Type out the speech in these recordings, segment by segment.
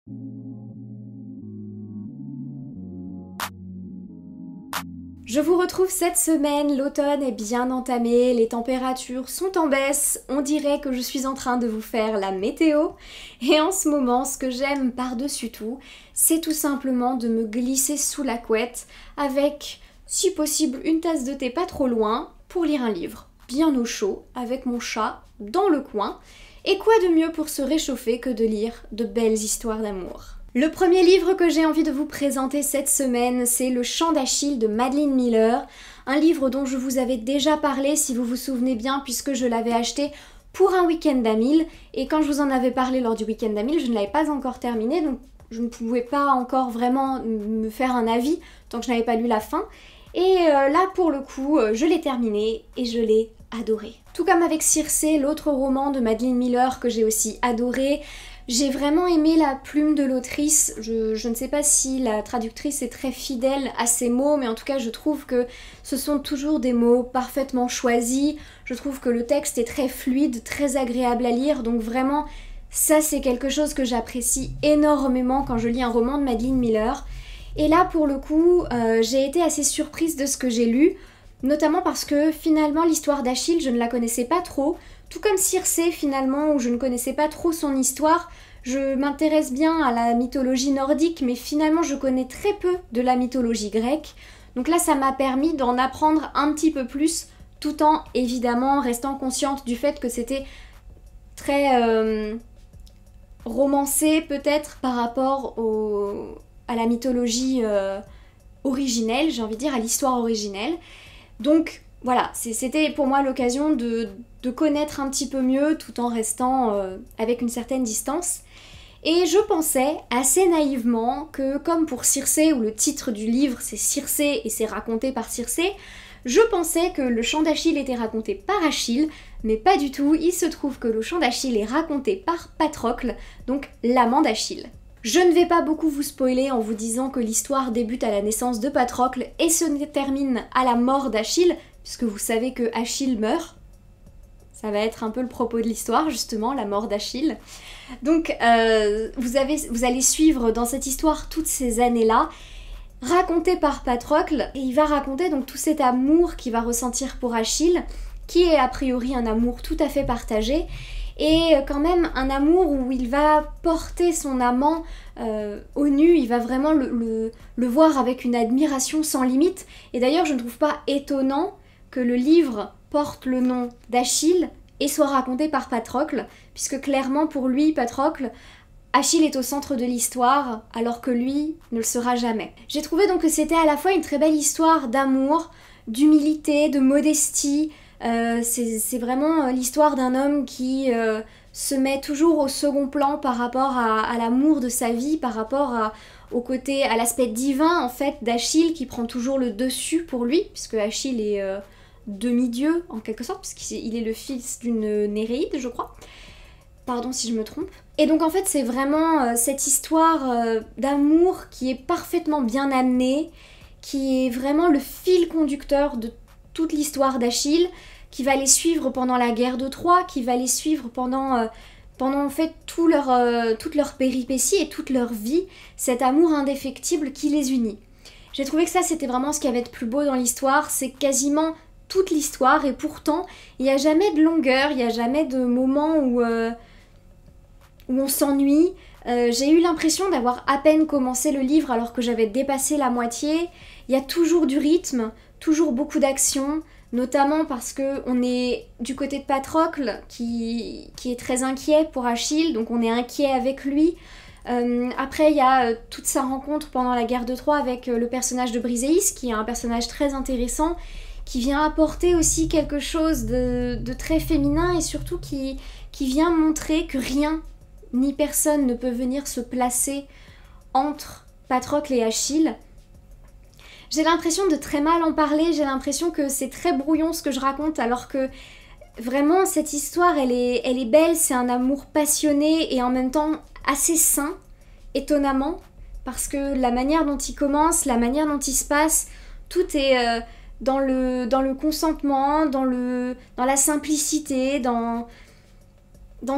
Je vous retrouve cette semaine, l'automne est bien entamé, les températures sont en baisse, on dirait que je suis en train de vous faire la météo. Et en ce moment, ce que j'aime par-dessus tout, c'est tout simplement de me glisser sous la couette avec, si possible, une tasse de thé pas trop loin pour lire un livre, bien au chaud, avec mon chat dans le coin. Et quoi de mieux pour se réchauffer que de lire de belles histoires d'amour. Le premier livre que j'ai envie de vous présenter cette semaine, c'est Le Chant d'Achille de Madeline Miller, un livre dont je vous avais déjà parlé si vous vous souvenez bien puisque je l'avais acheté pour un week-end à 1000 et quand je vous en avais parlé lors du week-end à 1000, je ne l'avais pas encore terminé donc je ne pouvais pas encore vraiment me faire un avis tant que je n'avais pas lu la fin. Et là pour le coup, je l'ai terminé et je l'ai adoré. Tout comme avec Circé, l'autre roman de Madeline Miller que j'ai aussi adoré. J'ai vraiment aimé la plume de l'autrice, je ne sais pas si la traductrice est très fidèle à ses mots, mais en tout cas je trouve que ce sont toujours des mots parfaitement choisis, je trouve que le texte est très fluide, très agréable à lire, donc vraiment ça c'est quelque chose que j'apprécie énormément quand je lis un roman de Madeline Miller. Et là pour le coup, j'ai été assez surprise de ce que j'ai lu, notamment parce que finalement l'histoire d'Achille je ne la connaissais pas trop. Tout comme Circé finalement, où je ne connaissais pas trop son histoire, je m'intéresse bien à la mythologie nordique, mais finalement je connais très peu de la mythologie grecque. Donc là ça m'a permis d'en apprendre un petit peu plus, tout en évidemment restant consciente du fait que c'était très romancé peut-être par rapport à la mythologie originelle, j'ai envie de dire, à l'histoire originelle. Donc voilà, c'était pour moi l'occasion de connaître un petit peu mieux tout en restant avec une certaine distance. Et je pensais assez naïvement que comme pour Circé, où le titre du livre c'est Circé et c'est raconté par Circé, je pensais que le chant d'Achille était raconté par Achille, mais pas du tout, il se trouve que le chant d'Achille est raconté par Patrocle, donc l'amant d'Achille. Je ne vais pas beaucoup vous spoiler en vous disant que l'histoire débute à la naissance de Patrocle et se termine à la mort d'Achille, puisque vous savez que Achille meurt. Ça va être un peu le propos de l'histoire, justement, la mort d'Achille. Donc, vous allez suivre dans cette histoire toutes ces années-là, racontées par Patrocle, et il va raconter donc tout cet amour qu'il va ressentir pour Achille, qui est a priori un amour tout à fait partagé, et quand même un amour où il va porter son amant au nu, il va vraiment le voir avec une admiration sans limite, et d'ailleurs je ne trouve pas étonnant que le livre porte le nom d'Achille et soit raconté par Patrocle, puisque clairement pour lui, Patrocle, Achille est au centre de l'histoire, alors que lui ne le sera jamais. J'ai trouvé donc que c'était à la fois une très belle histoire d'amour, d'humilité, de modestie. C'est vraiment l'histoire d'un homme qui se met toujours au second plan par rapport à l'amour de sa vie, par rapport à l'aspect divin en fait d'Achille qui prend toujours le dessus pour lui, puisque Achille est demi-dieu en quelque sorte, puisqu'il est le fils d'une Néréide, je crois. Pardon si je me trompe. Et donc en fait c'est vraiment cette histoire d'amour qui est parfaitement bien amenée, qui est vraiment le fil conducteur de toute l'histoire d'Achille, qui va les suivre pendant la guerre de Troie, qui va les suivre pendant en fait toutes leurs péripéties et toute leur vie, cet amour indéfectible qui les unit. J'ai trouvé que ça c'était vraiment ce qu'il y avait de plus beau dans l'histoire, c'est quasiment toute l'histoire et pourtant il n'y a jamais de longueur, il n'y a jamais de moment où on s'ennuie. J'ai eu l'impression d'avoir à peine commencé le livre alors que j'avais dépassé la moitié. Il y a toujours du rythme, toujours beaucoup d'action, notamment parce qu'on est du côté de Patrocle qui est très inquiet pour Achille, donc on est inquiet avec lui. Après il y a toute sa rencontre pendant la guerre de Troie avec le personnage de Briséis, qui est un personnage très intéressant, qui vient apporter aussi quelque chose de très féminin et surtout qui vient montrer que rien ni personne ne peut venir se placer entre Patrocle et Achille. J'ai l'impression de très mal en parler, j'ai l'impression que c'est très brouillon ce que je raconte, alors que vraiment cette histoire elle est belle, c'est un amour passionné et en même temps assez sain, étonnamment, parce que la manière dont il commence, la manière dont il se passe, tout est dans le consentement, dans la simplicité, dans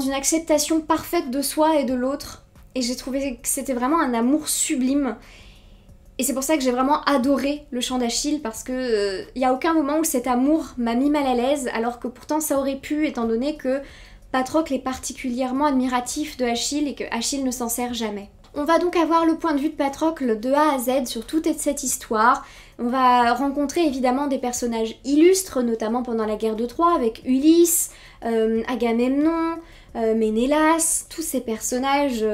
une acceptation parfaite de soi et de l'autre. et j'ai trouvé que c'était vraiment un amour sublime. Et c'est pour ça que j'ai vraiment adoré le chant d'Achille, parce que y a aucun moment où cet amour m'a mis mal à l'aise, alors que pourtant ça aurait pu, étant donné que Patrocle est particulièrement admiratif de Achille et que Achille ne s'en sert jamais. On va donc avoir le point de vue de Patrocle de A à Z sur toute cette histoire. On va rencontrer évidemment des personnages illustres, notamment pendant la guerre de Troie, avec Ulysse, Agamemnon, Ménélas, tous ces personnages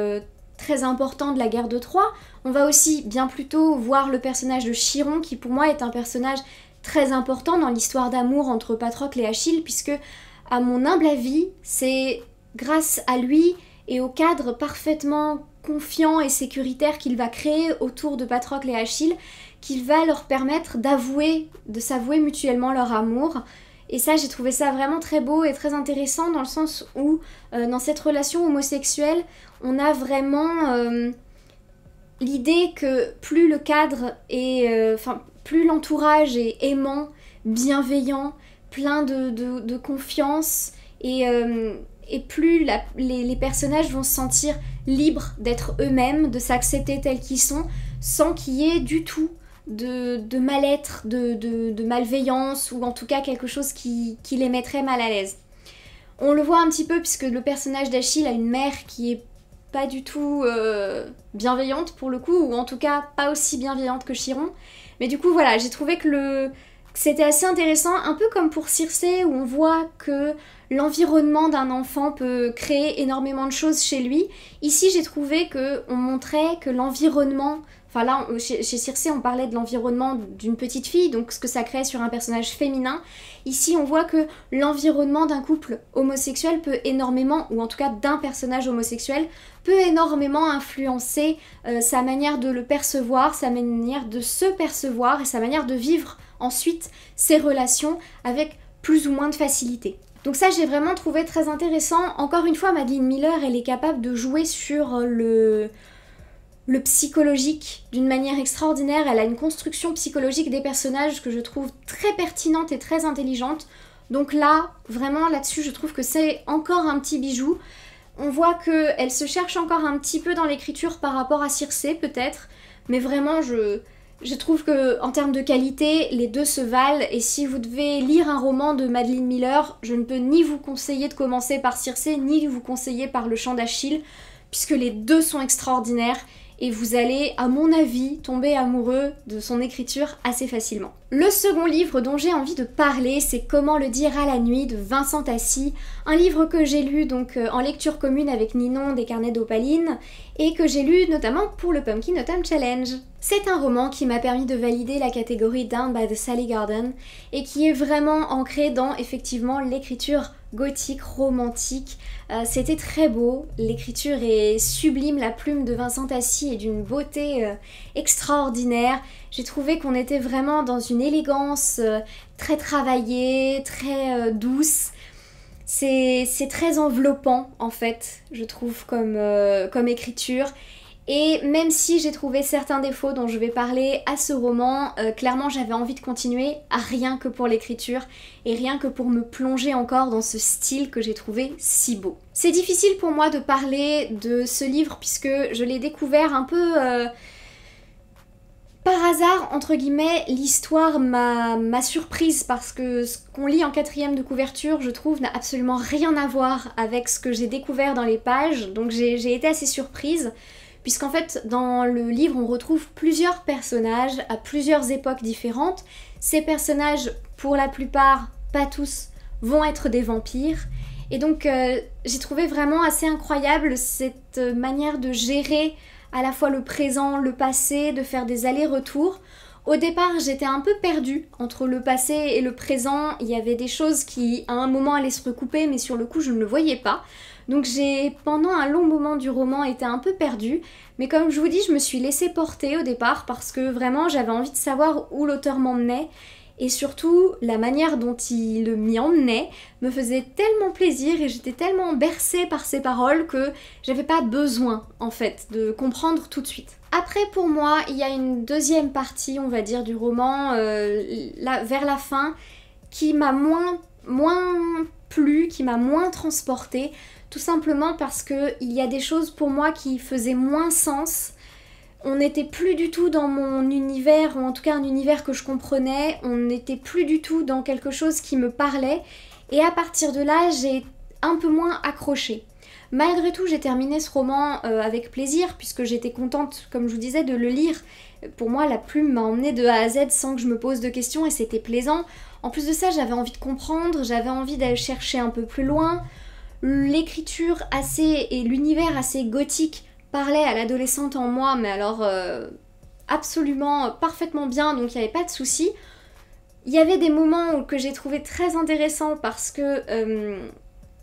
très importants de la guerre de Troie. On va aussi bien plutôt voir le personnage de Chiron, qui pour moi est un personnage très important dans l'histoire d'amour entre Patrocle et Achille, puisque, à mon humble avis, c'est grâce à lui et au cadre parfaitement confiant et sécuritaire qu'il va créer autour de Patrocle et Achille qu'il va leur permettre de s'avouer mutuellement leur amour. Et ça, j'ai trouvé ça vraiment très beau et très intéressant, dans le sens où, dans cette relation homosexuelle, on a vraiment l'idée que plus le cadre est... plus l'entourage est aimant, bienveillant, plein de confiance, et plus les personnages vont se sentir libres d'être eux-mêmes, de s'accepter tels qu'ils sont, sans qu'il y ait du tout de mal-être, de malveillance, ou en tout cas quelque chose qui les mettrait mal à l'aise. On le voit un petit peu puisque le personnage d'Achille a une mère qui est pas du tout bienveillante pour le coup, ou en tout cas pas aussi bienveillante que Chiron. Mais du coup voilà, j'ai trouvé que c'était assez intéressant, un peu comme pour Circé, où on voit que l'environnement d'un enfant peut créer énormément de choses chez lui. Ici j'ai trouvé qu'on montrait que l'environnement... Enfin là, chez Circé, on parlait de l'environnement d'une petite fille, donc ce que ça crée sur un personnage féminin. Ici, on voit que l'environnement d'un couple homosexuel peut énormément, ou en tout cas d'un personnage homosexuel, peut énormément influencer sa manière de le percevoir, sa manière de se percevoir et sa manière de vivre ensuite ses relations avec plus ou moins de facilité. Donc ça, j'ai vraiment trouvé très intéressant. Encore une fois, Madeline Miller, elle est capable de jouer sur le psychologique d'une manière extraordinaire. Elle a une construction psychologique des personnages que je trouve très pertinente et très intelligente. Donc là, vraiment là-dessus, je trouve que c'est encore un petit bijou. On voit qu'elle se cherche encore un petit peu dans l'écriture par rapport à Circé peut-être, mais vraiment je trouve que en termes de qualité, les deux se valent, et si vous devez lire un roman de Madeline Miller, je ne peux ni vous conseiller de commencer par Circé, ni vous conseiller par Le Chant d'Achille, puisque les deux sont extraordinaires. Et vous allez, à mon avis, tomber amoureux de son écriture assez facilement. Le second livre dont j'ai envie de parler, c'est Comment le dire à la nuit de Vincent Tassi, un livre que j'ai lu donc en lecture commune avec Ninon des Carnets d'Opaline, et que j'ai lu notamment pour le Pumpkin Autumn Challenge. C'est un roman qui m'a permis de valider la catégorie Down by the Sally Garden, et qui est vraiment ancré dans, effectivement, l'écriture gothique, romantique. C'était très beau, l'écriture est sublime, la plume de Vincent Tassi est d'une beauté extraordinaire. J'ai trouvé qu'on était vraiment dans une élégance très travaillée, très douce. C'est très enveloppant en fait, je trouve, comme écriture. Et même si j'ai trouvé certains défauts dont je vais parler à ce roman, clairement j'avais envie de continuer, rien que pour l'écriture et rien que pour me plonger encore dans ce style que j'ai trouvé si beau. C'est difficile pour moi de parler de ce livre puisque je l'ai découvert un peu par hasard, entre guillemets. L'histoire m'a surprise parce que ce qu'on lit en quatrième de couverture, je trouve, n'a absolument rien à voir avec ce que j'ai découvert dans les pages, donc j'ai été assez surprise. Puisqu'en fait, dans le livre, on retrouve plusieurs personnages à plusieurs époques différentes. Ces personnages, pour la plupart, pas tous, vont être des vampires. Et donc, j'ai trouvé vraiment assez incroyable cette manière de gérer à la fois le présent, le passé, de faire des allers-retours. Au départ, j'étais un peu perdue entre le passé et le présent. Il y avait des choses qui, à un moment, allaient se recouper, mais sur le coup, je ne le voyais pas. Donc j'ai, pendant un long moment du roman, été un peu perdue, mais comme je vous dis, je me suis laissée porter au départ parce que vraiment j'avais envie de savoir où l'auteur m'emmenait, et surtout la manière dont il m'y emmenait me faisait tellement plaisir et j'étais tellement bercée par ses paroles que j'avais pas besoin en fait de comprendre tout de suite. Après, pour moi, il y a une deuxième partie, on va dire, du roman, vers la fin, qui m'a moins plu, qui m'a moins transportée, tout simplement parce que il y a des choses pour moi qui faisaient moins sens. On n'était plus du tout dans mon univers, ou en tout cas un univers que je comprenais, on n'était plus du tout dans quelque chose qui me parlait, et à partir de là, j'ai un peu moins accroché. Malgré tout, j'ai terminé ce roman avec plaisir, puisque j'étais contente, comme je vous disais, de le lire. Pour moi, la plume m'a emmenée de A à Z sans que je me pose de questions, et c'était plaisant. En plus de ça, j'avais envie de comprendre, j'avais envie d'aller chercher un peu plus loin. L'écriture et l'univers assez gothique parlait à l'adolescente en moi, mais alors absolument parfaitement bien, donc il n'y avait pas de souci. Il y avait des moments que j'ai trouvé très intéressants parce que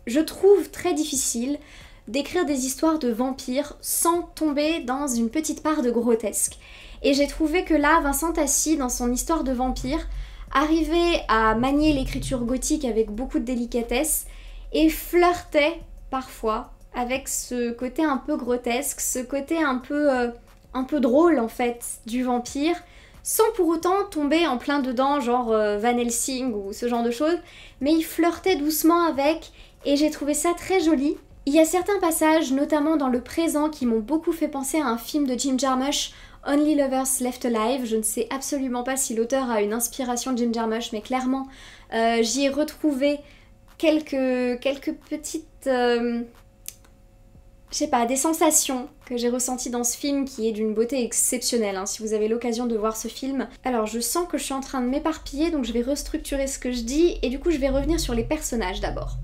je trouve très difficile d'écrire des histoires de vampires sans tomber dans une petite part de grotesque. Et j'ai trouvé que là, Vincent Tassi, dans son histoire de vampire, arrivait à manier l'écriture gothique avec beaucoup de délicatesse et flirtait parfois avec ce côté un peu grotesque, ce côté un peu drôle en fait du vampire, sans pour autant tomber en plein dedans, genre Van Helsing ou ce genre de choses, mais il flirtait doucement avec, et j'ai trouvé ça très joli. Il y a certains passages, notamment dans le présent, qui m'ont beaucoup fait penser à un film de Jim Jarmusch, Only Lovers Left Alive. Je ne sais absolument pas si l'auteur a une inspiration de Jim Jarmusch, mais clairement, j'y ai retrouvé quelques petites... je sais pas, des sensations que j'ai ressenties dans ce film qui est d'une beauté exceptionnelle, hein, si vous avez l'occasion de voir ce film. Alors je sens que je suis en train de m'éparpiller, donc je vais restructurer ce que je dis, et du coup je vais revenir sur les personnages d'abord.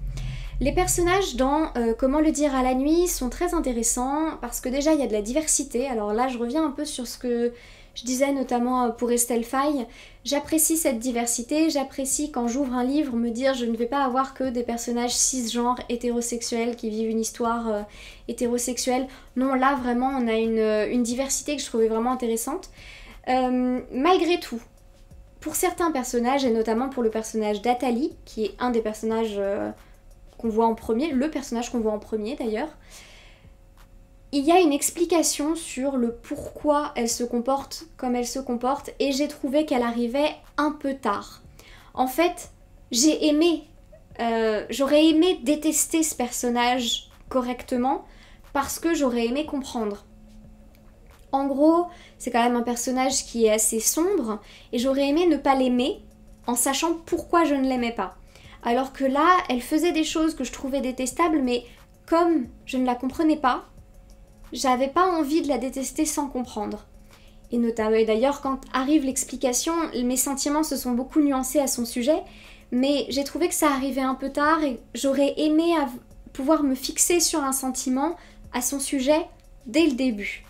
Les personnages dans Comment le dire à la nuit sont très intéressants, parce que déjà il y a de la diversité. Alors là je reviens un peu sur ce que je disais notamment pour Estelle Faye. J'apprécie cette diversité, j'apprécie quand j'ouvre un livre me dire je ne vais pas avoir que des personnages cisgenres hétérosexuels qui vivent une histoire hétérosexuelle. Non, là vraiment on a une diversité que je trouvais vraiment intéressante. Malgré tout, pour certains personnages, et notamment pour le personnage d'Athalie, qui est un des personnages qu'on voit en premier, le personnage qu'on voit en premier d'ailleurs, il y a une explication sur le pourquoi elle se comporte comme elle se comporte, et j'ai trouvé qu'elle arrivait un peu tard. En fait, j'aurais aimé détester ce personnage correctement parce que j'aurais aimé comprendre. En gros, c'est quand même un personnage qui est assez sombre et j'aurais aimé ne pas l'aimer en sachant pourquoi je ne l'aimais pas. Alors que là, elle faisait des choses que je trouvais détestables, mais comme je ne la comprenais pas, j'avais pas envie de la détester sans comprendre. Et notamment, d'ailleurs, quand arrive l'explication, mes sentiments se sont beaucoup nuancés à son sujet, mais j'ai trouvé que ça arrivait un peu tard et j'aurais aimé pouvoir me fixer sur un sentiment à son sujet dès le début.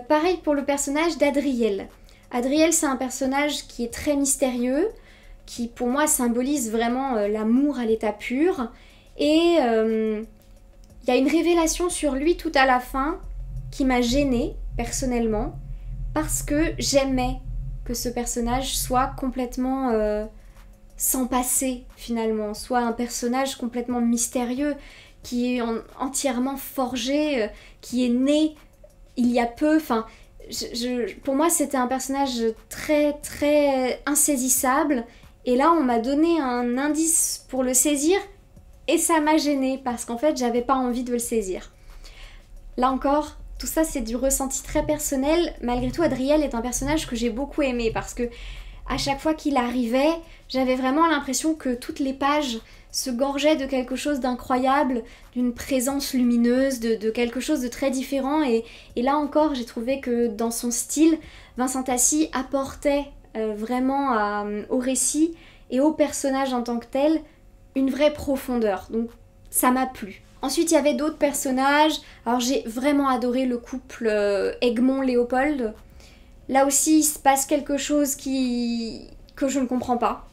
Pareil pour le personnage d'Adriel. Adriel, c'est un personnage qui est très mystérieux, qui pour moi symbolise vraiment l'amour à l'état pur, et il y a une révélation sur lui tout à la fin qui m'a gênée personnellement parce que j'aimais que ce personnage soit complètement sans passé finalement, soit un personnage complètement mystérieux qui est entièrement forgé, qui est né il y a peu, enfin pour moi c'était un personnage très très insaisissable, et là on m'a donné un indice pour le saisir et ça m'a gênée parce qu'en fait j'avais pas envie de le saisir. Là encore, tout ça c'est du ressenti très personnel. Malgré tout, Adriel est un personnage que j'ai beaucoup aimé parce que à chaque fois qu'il arrivait, j'avais vraiment l'impression que toutes les pages se gorgeaient de quelque chose d'incroyable, d'une présence lumineuse, de quelque chose de très différent, et là encore j'ai trouvé que dans son style, Vincent Tassi apportait vraiment au récit et au personnage en tant que tel une vraie profondeur, donc ça m'a plu. Ensuite il y avait d'autres personnages. Alors j'ai vraiment adoré le couple Egmont-Léopold. Là aussi il se passe quelque chose que je ne comprends pas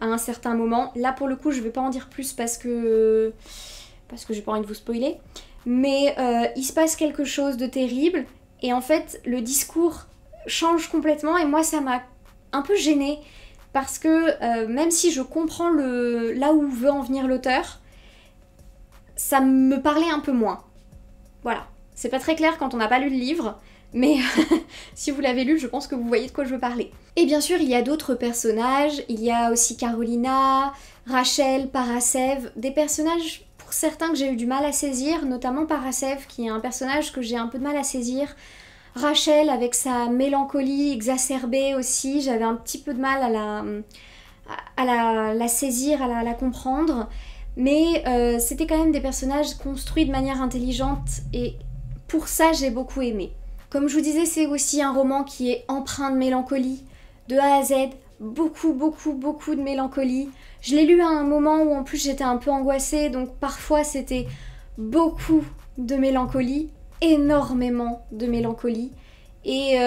à un certain moment. Là pour le coup je vais pas en dire plus parce que j'ai pas envie de vous spoiler, mais il se passe quelque chose de terrible et en fait le discours change complètement, et moi ça m'a un peu gênée parce que même si je comprends là où veut en venir l'auteur, ça me parlait un peu moins. Voilà, c'est pas très clair quand on n'a pas lu le livre, mais si vous l'avez lu, je pense que vous voyez de quoi je veux parler. Et bien sûr, il y a d'autres personnages, il y a aussi Carolina, Rachel, Parasève, des personnages pour pour certains que j'ai eu du mal à saisir, notamment Parasève qui est un personnage que j'ai un peu de mal à saisir. Rachel avec sa mélancolie exacerbée aussi, j'avais un petit peu de mal à la saisir, à la comprendre. Mais c'était quand même des personnages construits de manière intelligente et pour ça j'ai beaucoup aimé. Comme je vous disais, c'est aussi un roman qui est empreint de mélancolie, de A à Z, beaucoup de mélancolie. Je l'ai lu à un moment où en plus j'étais un peu angoissée, donc parfois c'était beaucoup de mélancolie, énormément de mélancolie. Et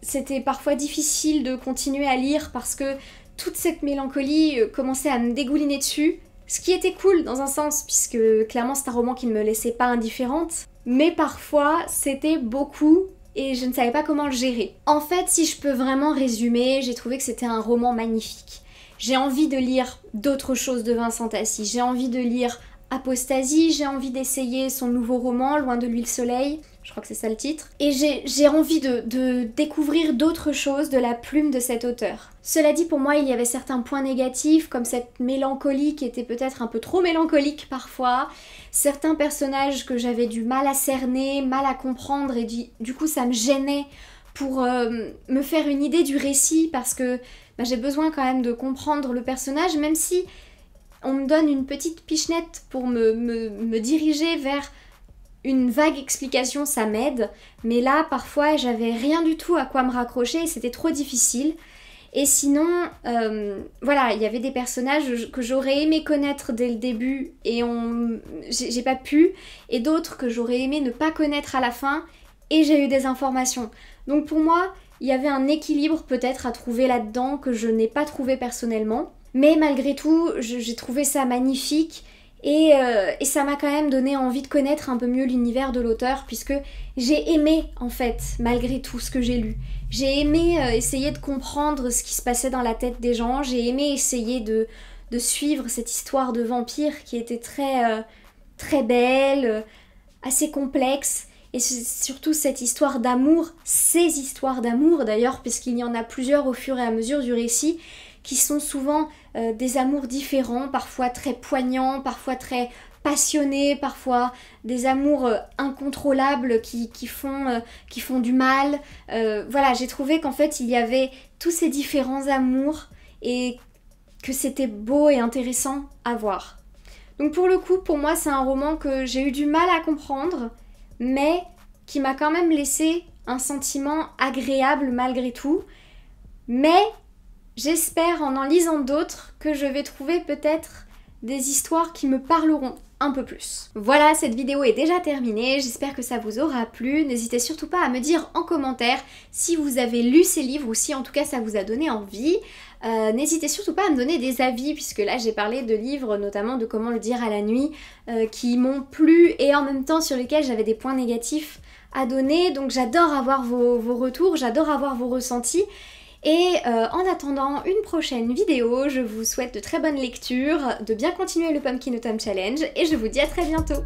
c'était parfois difficile de continuer à lire parce que toute cette mélancolie commençait à me dégouliner dessus. Ce qui était cool dans un sens, puisque clairement c'est un roman qui ne me laissait pas indifférente. Mais parfois c'était beaucoup et je ne savais pas comment le gérer. En fait, si je peux vraiment résumer, j'ai trouvé que c'était un roman magnifique. J'ai envie de lire d'autres choses de Vincent Tassi, j'ai envie de lire Apostasie, j'ai envie d'essayer son nouveau roman, Loin de lui le soleil, je crois que c'est ça le titre, et j'ai envie de découvrir d'autres choses de la plume de cet auteur. Cela dit, pour moi, il y avait certains points négatifs, comme cette mélancolie qui était peut-être un peu trop mélancolique parfois, certains personnages que j'avais du mal à cerner, mal à comprendre, et du coup ça me gênait pour me faire une idée du récit, parce que j'ai besoin quand même de comprendre le personnage, même si on me donne une petite pichenette pour me diriger vers une vague explication, ça m'aide. Mais là, parfois, j'avais rien du tout à quoi me raccrocher et c'était trop difficile. Et sinon, voilà, il y avait des personnages que j'aurais aimé connaître dès le début et j'ai pas pu. Et d'autres que j'aurais aimé ne pas connaître à la fin et j'ai eu des informations. Donc pour moi, il y avait un équilibre peut-être à trouver là-dedans que je n'ai pas trouvé personnellement. Mais malgré tout, j'ai trouvé ça magnifique et ça m'a quand même donné envie de connaître un peu mieux l'univers de l'auteur puisque j'ai aimé en fait, malgré tout ce que j'ai lu. J'ai aimé essayer de comprendre ce qui se passait dans la tête des gens, j'ai aimé essayer de suivre cette histoire de vampire qui était très belle, assez complexe. Et surtout cette histoire d'amour, ces histoires d'amour d'ailleurs, puisqu'il y en a plusieurs au fur et à mesure du récit, qui sont souvent des amours différents, parfois très poignants, parfois très passionnés, parfois des amours incontrôlables qui font du mal. Voilà, j'ai trouvé qu'en fait il y avait tous ces différents amours et que c'était beau et intéressant à voir. Donc pour le coup, pour moi c'est un roman que j'ai eu du mal à comprendre, mais qui m'a quand même laissé un sentiment agréable malgré tout. Mais j'espère en lisant d'autres que je vais trouver peut-être des histoires qui me parleront un peu plus. Voilà, cette vidéo est déjà terminée, j'espère que ça vous aura plu. N'hésitez surtout pas à me dire en commentaire si vous avez lu ces livres ou si en tout cas ça vous a donné envie. N'hésitez surtout pas à me donner des avis puisque là j'ai parlé de livres, notamment de Comment le dire à la nuit, qui m'ont plu et en même temps sur lesquels j'avais des points négatifs à donner. Donc j'adore avoir vos retours, j'adore avoir vos ressentis. Et en attendant une prochaine vidéo, je vous souhaite de très bonnes lectures, de bien continuer le Pumpkin Autumn Challenge et je vous dis à très bientôt.